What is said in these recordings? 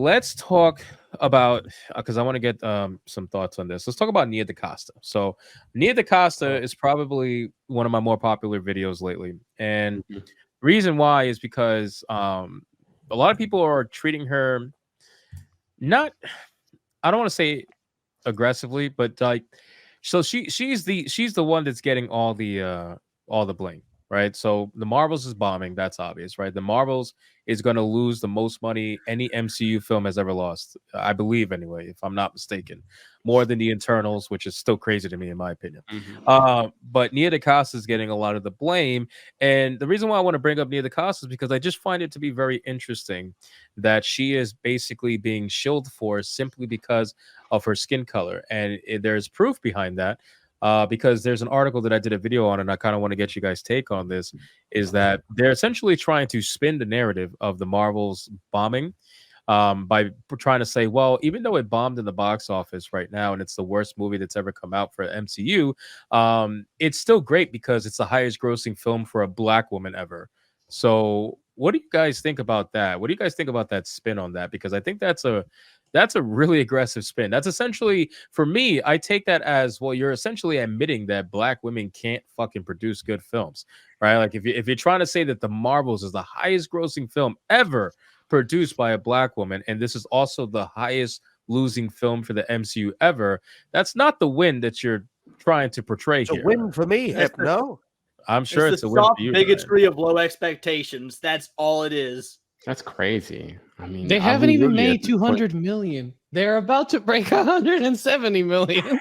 let's talk about because I want to get some thoughts on this. Let's talk about Nia DaCosta. So Nia DaCosta is probably one of my more popular videos lately, and Mhm. reason why is because a lot of people are treating her not. I don't want to say aggressively, but like, so she's the one that's getting all the blame, right? So the Marvels is bombing, that's obvious, right? The Marvels is going to lose the most money any MCU film has ever lost, I believe, anyway, if I'm not mistaken, more than the Internals, which is still crazy to me in my opinion. Mhm. But Nia DaCosta is getting a lot of the blame, and the reason why I want to bring up Nia DaCosta is because I just find it to be very interesting that she is basically being shilled for simply because of her skin color. And there's proof behind that because there's an article that I did a video on, and I kind of want to get you guys' take on this. Is that they're essentially trying to spin the narrative of the Marvels bombing by trying to say, well, even though it bombed in the box office right now and it's the worst movie that's ever come out for MCU, it's still great because it's the highest grossing film for a black woman ever. So, what do you guys think about that? What do you guys think about that spin on that? Because I think that's a really aggressive spin. That's essentially, for me, I take that as, well, you're essentially admitting that black women can't fucking produce good films, right? Like if you're trying to say that the Marvels is the highest grossing film ever produced by a black woman, and this is also the highest losing film for the MCU ever, that's not the win that you're trying to portray It's a here. win for me, That's the- Hypno. I'm sure It's it's the a win soft for you, Ryan. bigotry of low expectations. That's all it is. That's crazy. I mean, They I'll haven't be even rooted at made this point. 200 million. They're about to break 170 million.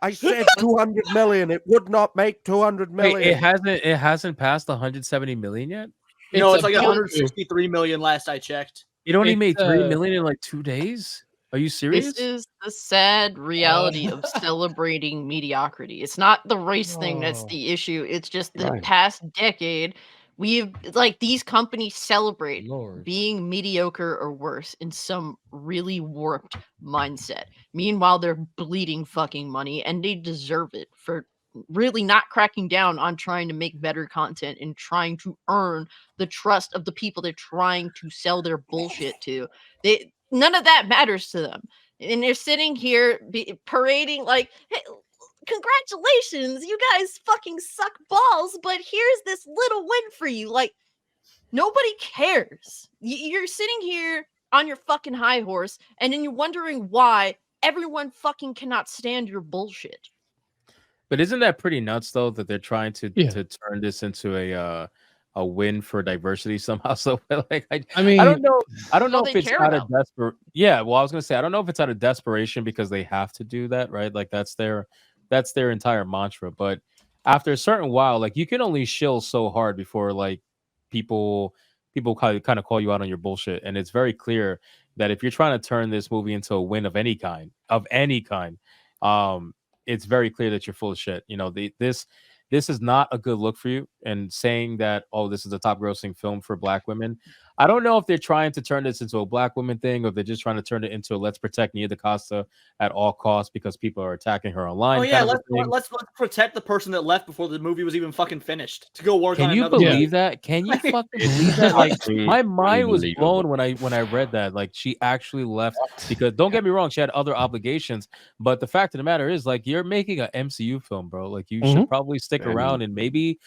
I said 200 million. It would not make 200 Wait, million. it hasn't passed 170 million yet. No, it's like about to. 163 million last I checked. It only It's, made 3 million in like 2 days. Are you serious? This is the sad reality of celebrating mediocrity. It's not the race thing that's Oh. the issue. It's just the Right. past decade. We've like these companies celebrate Lord. being mediocre or worse in some really warped mindset. Meanwhile, they're bleeding fucking money and they deserve it for really not cracking down on trying to make better content and trying to earn the trust of the people they're trying to sell their bullshit to. None of that matters to them. And they're sitting here parading like, hey, congratulations, you guys fucking suck balls, but here's this little win for you. Like, nobody cares. You're sitting here on your fucking high horse, and then you're wondering why everyone fucking cannot stand your bullshit. But isn't that pretty nuts though that they're trying to Yeah. turn this into a win for diversity somehow? So like I mean, I don't know Well, if they it's care out of about. yeah, well I was gonna say I don't know if it's out of desperation because they have to do that, right? Like that's their entire mantra. But after a certain while, like you can only shill so hard before like people kind of call you out on your bullshit. And it's very clear that if you're trying to turn this movie into a win of any kind, it's very clear that you're full of shit. You know, this is not a good look for you. And saying that, oh, this is the top grossing film for black women, I don't know if they're trying to turn this into a black woman thing or if they're just trying to turn it into a let's protect Nia DaCosta at all costs because people are attacking her online. Oh yeah, kind of a thing. let's protect the person that left before the movie was even fucking finished to go work on Can you another believe movie. that? Can you fucking believe that? Like Actually my mind was unbelievable. blown when I read that. Like she actually left because don't get me wrong, she had other obligations. But the fact of the matter is, like, you're making an MCU film, bro. Like you should probably stick I mean- around and maybe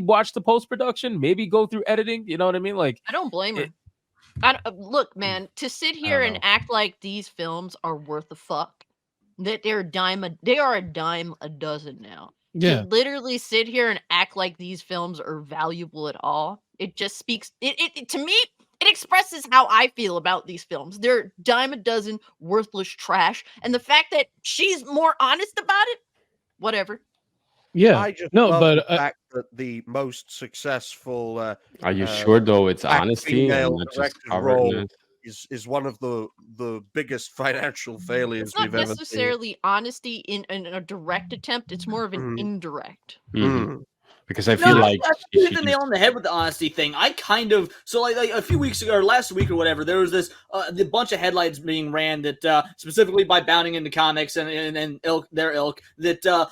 watch the post production, maybe go through editing. You know what I mean? Like I don't blame her. it- Look, man, to sit here don't and know. act like these films are worth a fuck, that they are a dime a dozen now. yeah. To literally sit here and act like these films are valuable at all, it just speaks. It to me, it expresses how I feel about these films. They're dime a dozen, worthless trash, and the fact that she's more honest about it, whatever. Yeah. I just No, love but the fact that the most successful Are you sure though it's black honesty and female not just directed covering role it? is one of the biggest financial failures It's not we've ever seen. necessarily honesty in a direct attempt. It's more of an indirect. Mhm. Because I feel like I she hit the nail on the head with the honesty thing. I kind of like a few weeks ago or last week or whatever, there was this the bunch of headlines being ran that specifically by Bounding into Comics and their ilk that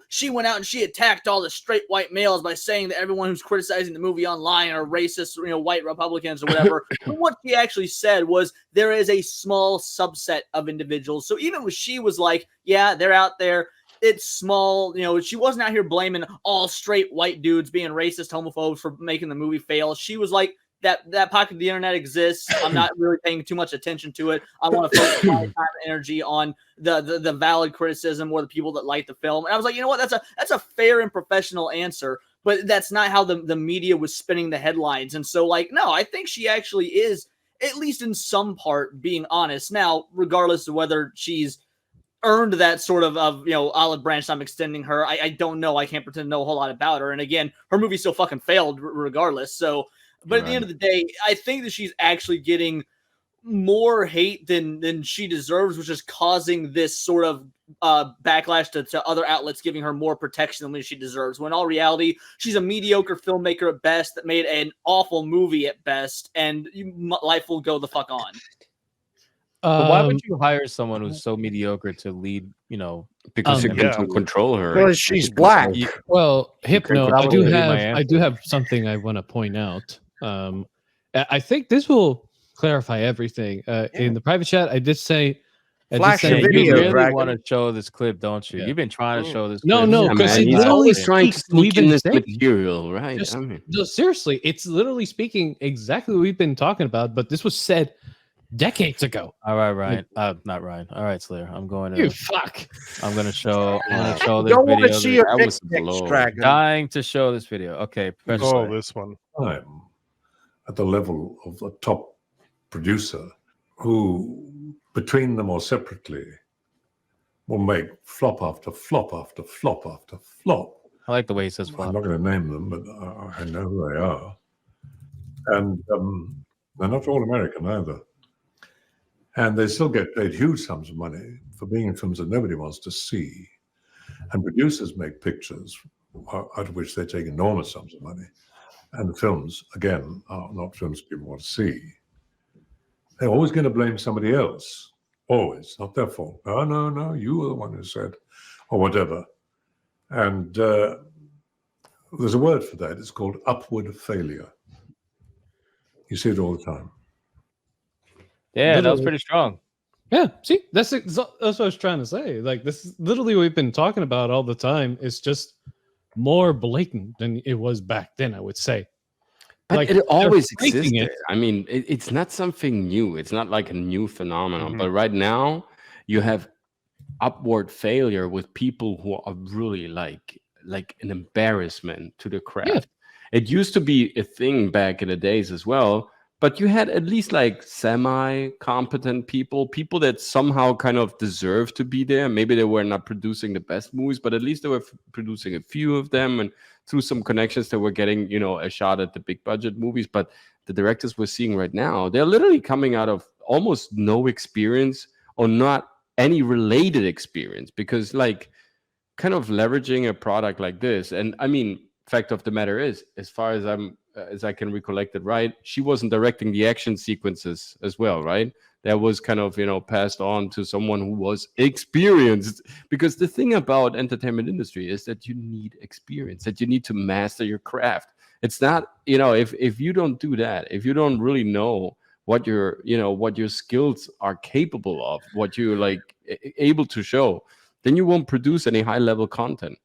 she went out and she attacked all the straight white males by saying that everyone who's criticizing the movie online are racist, white Republicans or whatever. But what she actually said was there is a small subset of individuals. So even when she was like, yeah, they're out there. It's small, she wasn't out here blaming all straight white dudes being racist homophobes for making the movie fail. She was like, that pocket of the internet exists. I'm not really paying too much attention to it. I want to focus my time and energy on the valid criticism or the people that like the film. And I was like, you know what? That's a fair and professional answer, but that's not how the media was spinning the headlines. And so no, I think she actually is, at least in some part, being honest. Now, regardless of whether she's earned that sort of olive branch I'm extending her, I don't know. I can't pretend to know a whole lot about her. And again, her movie still fucking failed regardless. So, but at the end of the day, I think that she's actually getting more hate than she deserves, which is causing this sort of backlash to other outlets giving her more protection than she deserves. When in all reality, she's a mediocre filmmaker at best that made an awful movie at best, and life will go the fuck on. But why would you hire someone who's so mediocre to lead, because you can control her. Because she's black. Well, Hypno, That I would do be have my I do have something I want to point out. I think this will clarify everything. In the private chat, I did say Flash Yeah, a you video, really Dragon. want to show this clip, don't you? Yeah. You've been trying to show this No, clip. no, Yeah, because man, it he's literally always trying to speaks what we've sneak in been this saying. material, right? Just- I mean, No, seriously, it's literally speaking exactly what we've been talking about, but this was said decades ago. All right, Ryan. Not Ryan. All right, Slayer. I'm going You to. fuck. I'm gonna show this Don't want to video. see your that dick was pics, below. Dragon. Dying to show this video. Okay, Professor Oh, Slayer. this one. Time at the level of a top producer who, between them or separately, will make flop after flop after flop after flop. I like the way he says I'm flop. not going to name them, but I know who they are. And they're not all American either. And they still get paid huge sums of money for being in films that nobody wants to see. And producers make pictures out of which they take enormous sums of money. And the films, again, are not films people want to see. They're always going to blame somebody else. Always. Not their fault. Oh, no, you were the one who said, or whatever. And there's a word for that. It's called upward failure. You see it all the time. Yeah, that was Literally. pretty strong. Yeah, see, that's what I was trying to say. Like, this is literally what we've been talking about all the time. It's just more blatant than it was back then, I would say. But Like, it they're always faking existed. it. I mean, it's not something new. It's not like a new phenomenon. But right now, you have upward failure with people who are really like an embarrassment to the craft. It used to be a thing back in the days as well. But you had at least like semi-competent people that somehow kind of deserved to be there. Maybe they were not producing the best movies, but at least they were producing a few of them. And through some connections, they were getting, a shot at the big budget movies. But the directors we're seeing right now, they're literally coming out of almost no experience or not any related experience, because like kind of leveraging a product like this. And I mean, fact of the matter is, as far as I can recollect it right, she wasn't directing the action sequences as well, right? That was kind of, passed on to someone who was experienced. Because the thing about entertainment industry is that you need experience, that you need to master your craft. It's not, if you don't do that, if you don't really know what your skills are capable of, what you're like able to show, then you won't produce any high level content.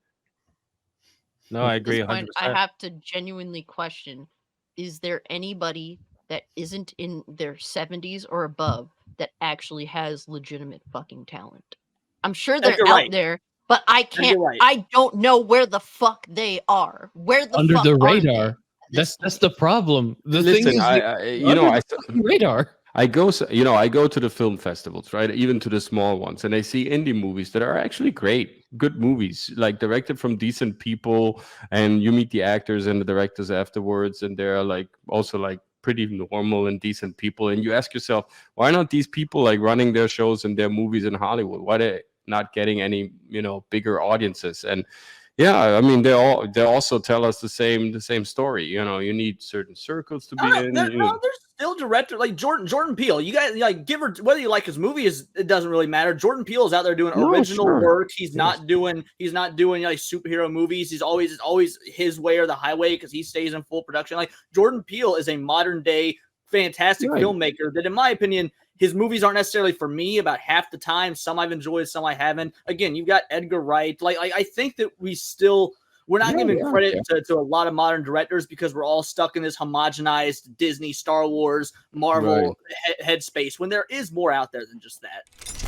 No, I At agree this 100%. point, I have to genuinely question: is there anybody that isn't in their 70s or above that actually has legitimate fucking talent? I'm sure they're you're out right. there, but I you're can't. right. I don't know where the fuck they are. Where the Under fuck the are they radar. at this That's point? the problem. The Listen, thing is, under the fucking radar. I go to the film festivals, right? Even to the small ones, and I see indie movies that are actually great, good movies, like directed from decent people, and you meet the actors and the directors afterwards, and they're like also like pretty normal and decent people, and you ask yourself, why not these people like running their shows and their movies in Hollywood? Why are they not getting any, bigger audiences? And Yeah, I mean they also tell us the same story. You know, you need certain circles to be in. There's still director like Jordan Peele. You guys like give her whether you like his movies, it doesn't really matter. Jordan Peele is out there doing original work. He's not doing like superhero movies. It's always his way or the highway because he stays in full production. Like Jordan Peele is a modern day fantastic filmmaker that, in my opinion, his movies aren't necessarily for me about half the time. Some I've enjoyed, some I haven't. Again, you've got Edgar Wright. Like I think that we're not giving credit to a lot of modern directors because we're all stuck in this homogenized Disney, Star Wars, Marvel headspace when there is more out there than just that.